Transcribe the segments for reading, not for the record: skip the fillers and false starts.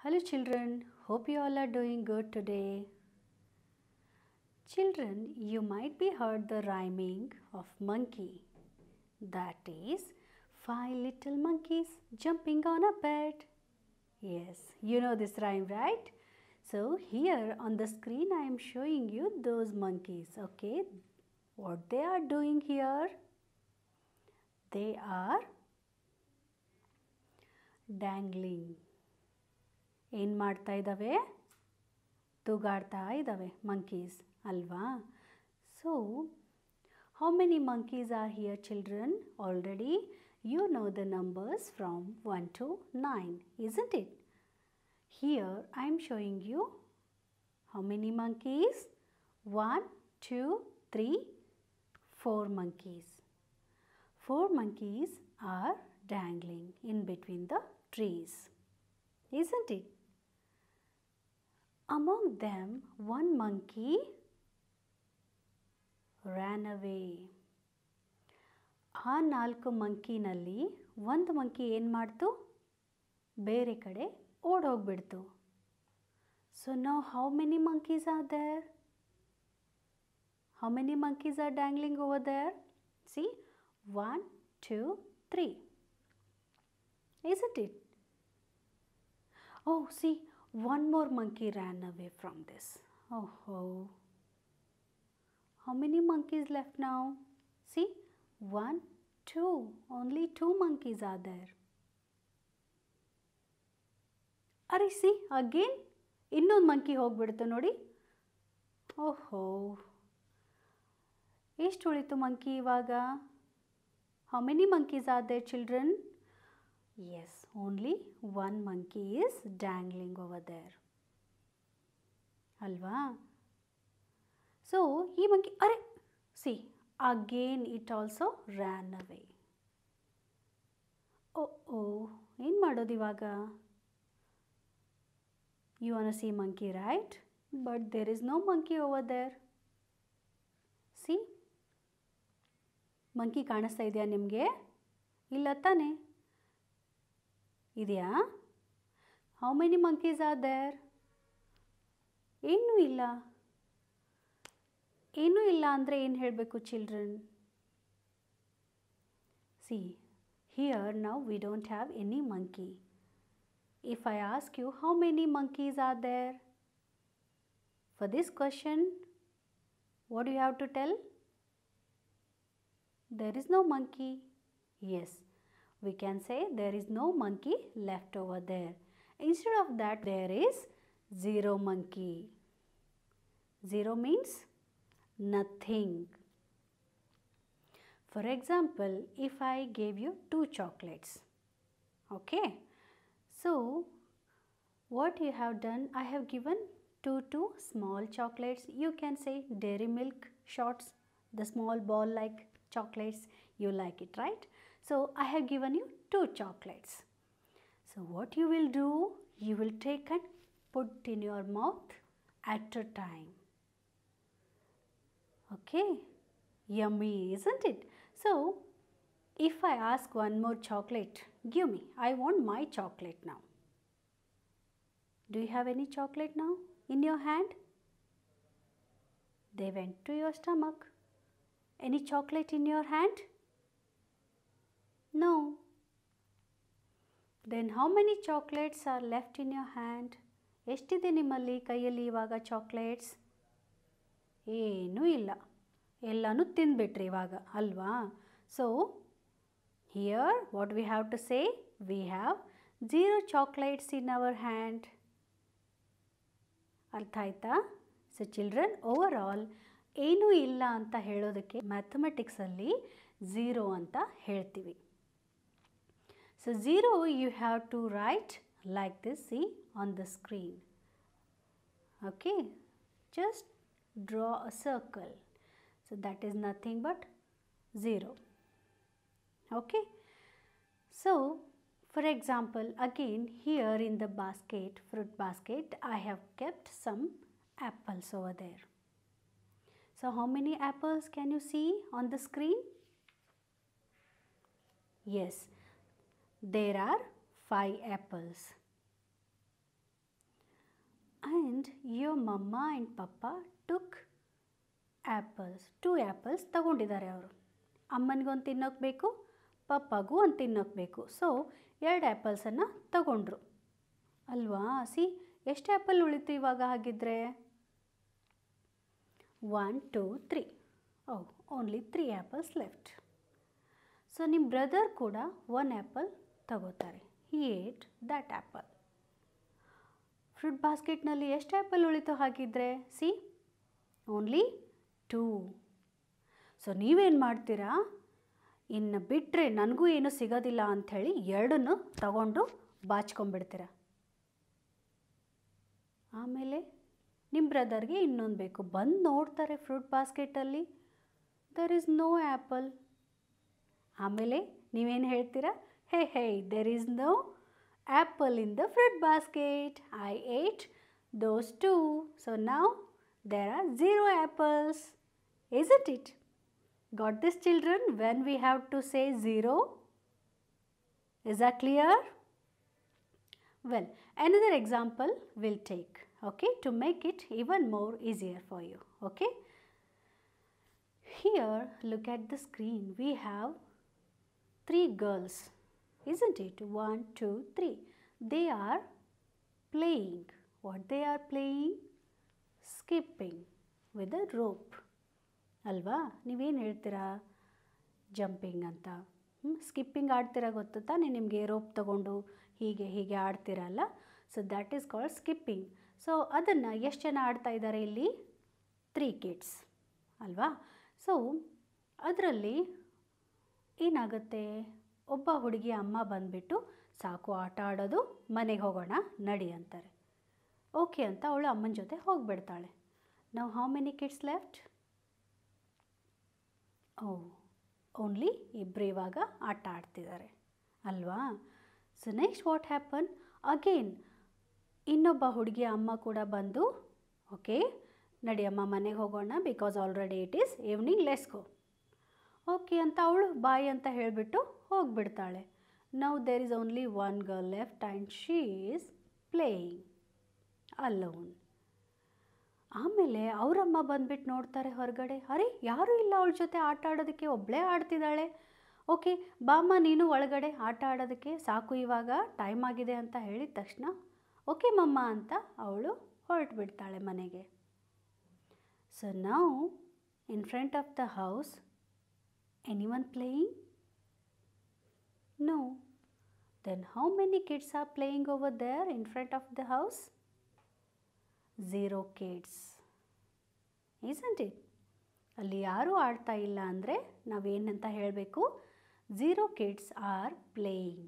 Hello children, hope you all are doing good today. Children, you might be heard the rhyming of monkey. That is, 5 little monkeys jumping on a bed. Yes, you know this rhyme, right? So here on the screen I am showing you those monkeys, okay? What they are doing here? They are dangling. ಏನು ಮಾಡ್ತಾ ಇದ್ದಾವೆ? ತೂಗಾಡ್ತಾ ಇದ್ದಾವೆ monkeys ಅಲ್ವಾ? So, how many monkeys are here children? Already you know the numbers from 1 to 9, isn't it? Here I am showing you how many monkeys? 1, 2, 3, 4 monkeys. 4 monkeys are dangling in between the trees, isn't it? Among them, one monkey ran away. ಆ 4 ಮಂಕಿನಲ್ಲಿ ಒಂದು monkey ಏನು ಮಾಡ್ತು? ಬೇರೆ ಕಡೆ ಓಡೋಗ್ಬಿಡ್ತು. So now how many monkeys are there? How many monkeys are dangling over there? See, 1, 2, 3. Isn't it? Oh, see, one more monkey ran away from this. Oh. How many monkeys left now? See, 1, 2. Only 2 monkeys are there. Are see, again, ಇನ್ನೊಂದು monkey ಹೋಗ್ಬಿಡ್ತು ನೋಡಿ. ಓಹೋ, ಎಷ್ಟು ಉಳಿತು monkey ಇವಾಗ? How many monkeys are there children? Yes, only one monkey is dangling over there. Alva? So, ee monkey, see, again it also ran away. ಏನು ಮಾಡೋದು ಇವಾಗ? You want to see monkey, right? But there is no monkey over there. See? Monkey ಕಾಣಿಸ್ತಾ ಇದೆಯಾ ನಿಮಗೆ? ಇಲ್ಲ ತಾನೆ? ಇದೆಯಾ? How many monkeys are there? ಏನೂ ಇಲ್ಲ. ಏನೂ ಇಲ್ಲ ಅಂದರೆ ಏನು ಹೇಳಬೇಕು children? See, here now we don't have any monkey. If I ask you how many monkeys are there? For this question, what do you have to tell? There is no monkey. Yes, we can say there is no monkey left over there. Instead of that, there is 0 monkey. 0 means nothing. For example, if I gave you 2 chocolates, okay? So, what you have done, I have given 2 small chocolates. You can say Dairy Milk shots, the small ball like chocolates. You like it, right? So, I have given you 2 chocolates. So, what you will do, you will take and put in your mouth at a time. Okay? Yummy, isn't it? So, if I ask one more chocolate, give me. I want my chocolate now. Do you have any chocolate now in your hand? They went to your stomach. Any chocolate in your hand? No. Then how many chocolates are left in your hand? ಎಷ್ಟಿದೆ ನಿಮ್ಮಲ್ಲಿ ಕೈಯಲ್ಲಿ ಇವಾಗ chocolates? ಏನೂ ಇಲ್ಲ. ಎಲ್ಲನೂ ತಿಂದ್ಬಿಟ್ರಿ ಇವಾಗ ಅಲ್ವಾ? So, here what we have to say? We have 0 chocolates in our hand. ಅರ್ಥ ಆಯ್ತಾ? ಸೊ ಚಿಲ್ಡ್ರನ್ ಓವರಾಲ್ ಏನೂ ಇಲ್ಲ ಅಂತ ಹೇಳೋದಕ್ಕೆ ಮ್ಯಾಥಮೆಟಿಕ್ಸಲ್ಲಿ 0 ಅಂತ ಹೇಳ್ತೀವಿ. So 0 you have to write like this, see on the screen. Okay, just draw a circle. So that is nothing but 0. Okay, so for example, again here in the basket, fruit basket, I have kept some apples over there. So how many apples can you see on the screen? Yes, there are 5 apples. And your mama and papa took apples 2 apples ತಗೊಂಡಿದ್ದಾರೆ ಅವರು. ಅಮ್ಮನಿಗೊಂದು ತಿನ್ನೋಕೆ ಬೇಕು, ಪಪ್ಪಗೂ ಒಂದು ತಿನ್ನೋಕೆ ಬೇಕು. So 2 ಆ್ಯಪಲ್ಸನ್ನು ತಗೊಂಡ್ರು ಅಲ್ವಾ. ಎಷ್ಟು ಆ್ಯಪಲ್ ಉಳಿತು ಇವಾಗ ಹಾಗಿದ್ರೆ? 1 2 3. Only 3 apples left. ಸೊ ನಿಮ್ಮ ಬ್ರದರ್ ಕೂಡ 1 ಆ್ಯಪಲ್ ತಗೋತಾರೆ. ಹಿ ಏಟ್ ದ್ಯಾಟ್ ಆ್ಯಪಲ್. ಫ್ರೂಟ್ ಬಾಸ್ಕೆಟ್ನಲ್ಲಿ ಎಷ್ಟು ಆ್ಯಪಲ್ ಉಳಿತು ಹಾಗಿದ್ರೆ? ಓನ್ಲಿ 2. ಸೊ ನೀವೇನು ಮಾಡ್ತೀರಾ? ಇನ್ನು ಬಿಟ್ಟರೆ ನನಗೂ ಏನೂ ಸಿಗೋದಿಲ್ಲ ಅಂಥೇಳಿ 2 ತಗೊಂಡು ಬಾಚ್ಕೊಂಡ್ಬಿಡ್ತೀರ. ಆಮೇಲೆ ನಿಮ್ಮ ಬ್ರದರ್ಗೆ ಇನ್ನೊಂದು ಬೇಕು. ಬಂದು ನೋಡ್ತಾರೆ ಫ್ರೂಟ್ ಬಾಸ್ಕೆಟಲ್ಲಿ ದರ್ ಈಸ್ ನೋ ಆ್ಯಪಲ್. ಆಮೇಲೆ ನೀವೇನು ಹೇಳ್ತೀರಾ? Hey there is no apple in the fruit basket. I ate those 2. So now there are 0 apples, isn't it? Got this, children? When we have to say 0, is that clear? Well, another example we'll take, okay, to make it even more easier for you, okay? Here, look at the screen. We have 3 girls, isn't it? 1 2 3. They are playing. What they are playing? Skipping with a rope ಅಲ್ವಾ. ನೀವೇನು ಹೇಳ್ತೀರಾ? Jumping ಅಂತ. Skipping ಆಡ್ತೀರಾ ಗೊತ್ತು ತಾನೇ ನಿಮಗೆ, rope ತಗೊಂಡು ಹೀಗೆ ಆಡ್ತೀರಲ್ಲ. So that is called skipping. So ಅದನ್ನು ಎಷ್ಟು ಜನ ಆಡ್ತಾ ಇದ್ದಾರೆ ಇಲ್ಲಿ? 3 kids ಅಲ್ವಾ. ಸೊ ಅದರಲ್ಲಿ ಏನಾಗುತ್ತೆ, ಒಬ್ಬ ಹುಡುಗಿ ಅಮ್ಮ ಬಂದುಬಿಟ್ಟು ಸಾಕು ಆಟ ಆಡೋದು, ಮನೆಗೆ ಹೋಗೋಣ ನಡಿ ಅಂತಾರೆ. ಓಕೆ ಅಂತ ಅವಳು ಅಮ್ಮನ ಜೊತೆ ಹೋಗಿಬಿಡ್ತಾಳೆ. ನಾವು how many kids left? Only 2 ಇವಾಗ ಆಟ ಆಡ್ತಿದ್ದಾರೆ ಅಲ್ವಾ. So next what happen? Again ಇನ್ನೊಬ್ಬ ಹುಡುಗಿಯ ಅಮ್ಮ ಕೂಡ ಬಂದು ಓಕೆ ನಡಿ ಅಮ್ಮ ಮನೆಗೆ ಹೋಗೋಣ, because already it is evening, let's go. Okay ಅಂತ ಅವಳು ಬಾಯ್ ಅಂತ ಹೇಳಿಬಿಟ್ಟು ಹೋಗಿಬಿಡ್ತಾಳೆ. Now there is only 1 girl left and she is playing alone. ಆಮೇಲೆ ಅವರಮ್ಮ ಬಂದುಬಿಟ್ಟು ನೋಡ್ತಾರೆ ಹೊರಗಡೆ, ಅರೆ ಯಾರೂ ಇಲ್ಲ ಅವಳ ಜೊತೆ ಆಟ ಆಡೋದಕ್ಕೆ, ಒಬ್ಬಳೇ ಆಡ್ತಿದ್ದಾಳೆ. ಓಕೆ ಬಾಮ್ಮ ನೀನು ಒಳಗಡೆ ಆಟ ಆಡೋದಕ್ಕೆ, ಸಾಕು ಇವಾಗ ಟೈಮ್ ಆಗಿದೆ ಅಂತ ಹೇಳಿದ ತಕ್ಷಣ ಓಕೆ ಮಮ್ಮ ಅಂತ ಅವಳು ಹೊರಟುಬಿಡ್ತಾಳೆ ಮನೆಗೆ. So now in front of the house anyone playing? No. Then how many kids are playing over there in front of the house? 0 kids, isn't it? ಅಲ್ಲಿ ಯಾರೂ ಆಡ್ತಾ ಇಲ್ಲ ಅಂದರೆ ನಾವೇನಂತ ಹೇಳಬೇಕು? 0 kids are playing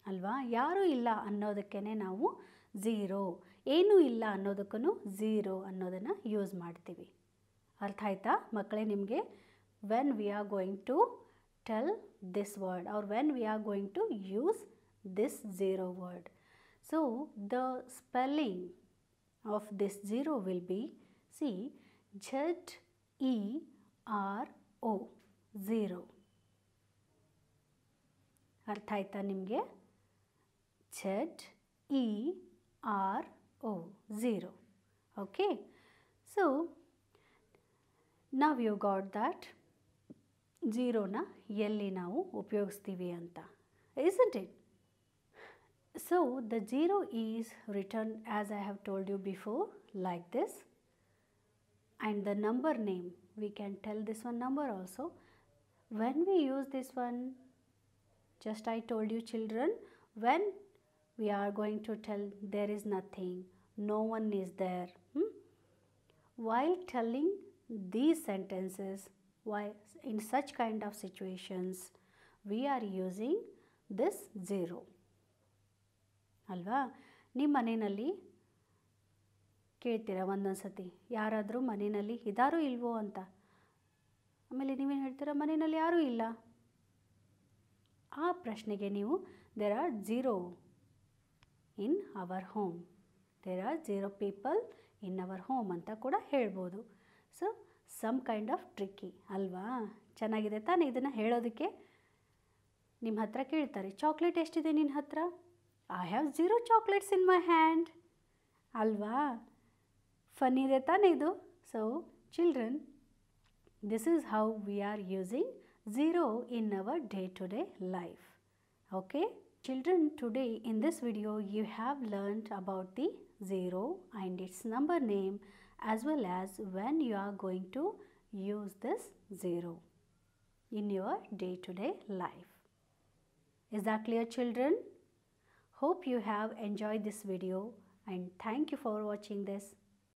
ಅಲ್ವಾ. ಯಾರೂ ಇಲ್ಲ ಅನ್ನೋದಕ್ಕೇ ನಾವು 0, ಏನೂ ಇಲ್ಲ ಅನ್ನೋದಕ್ಕೂ 0 ಅನ್ನೋದನ್ನು ಯೂಸ್ ಮಾಡ್ತೀವಿ. ಅರ್ಥ ಆಯ್ತಾ ಮಕ್ಕಳೇ ನಿಮಗೆ? When we are going to tell this word or when we are going to use this 0 word. So the spelling of this 0 will be, see, Z-E-R-O, 0. ಅರ್ಥ ಆಯ್ತಾ ನಿಮಗೆ? Z-E-R-O, 0. Okay. So now you got that 0ನ ಎಲ್ಲಿ ನಾವು ಉಪಯೋಗಿಸ್ತೀವಿ ಅಂತ, isn't it? So the 0 is written as I have told you before like this, and the number name we can tell this one number also. When we use this one, just I told you children, when we are going to tell there is nothing, no one is there, while telling these sentences, why in such kind of situations we are using this 0 ಅಲ್ವಾ. ನಿಮ್ಮ ಮನೆಯಲ್ಲಿ ಕೇಳ್ತೀರಾ ಒಂದೊಂದು ಸತಿ, ಯಾರಾದರೂ ಮನೆಯಲ್ಲಿ ಇದ್ದಾರೋ ಇಲ್ವೋ ಅಂತ. ಆಮೇಲೆ ನೀವೇನು ಹೇಳ್ತೀರಾ? ಮನೆಯಲ್ಲಿ ಯಾರೂ ಇಲ್ಲ. ಆ ಪ್ರಶ್ನೆಗೆ ನೀವು there are 0 in our home, there are 0 people in our home ಅಂತ ಕೂಡ ಹೇಳ್ಬೋದು. So some kind of tricky ಅಲ್ವಾ. ಚೆನ್ನಾಗಿದೆ ತಾನೇ ಇದನ್ನು ಹೇಳೋದಕ್ಕೆ. ನಿಮ್ಮ ಹತ್ರ ಕೇಳ್ತಾರೆ, ಚಾಕ್ಲೇಟ್ ಎಷ್ಟಿದೆ ನಿನ್ನ ಹತ್ರ? I have 0 chocolates in my hand. Alva. Funny ಇದೆ ತಾನೆ ಇದು? So children, this is how we are using 0 in our day-to-day life. Okay? Children, today in this video you have learned about the 0 and its number name as well as when you are going to use this 0 in your day-to-day life. Is that clear, children? Hope you have enjoyed this video and thank you for watching this.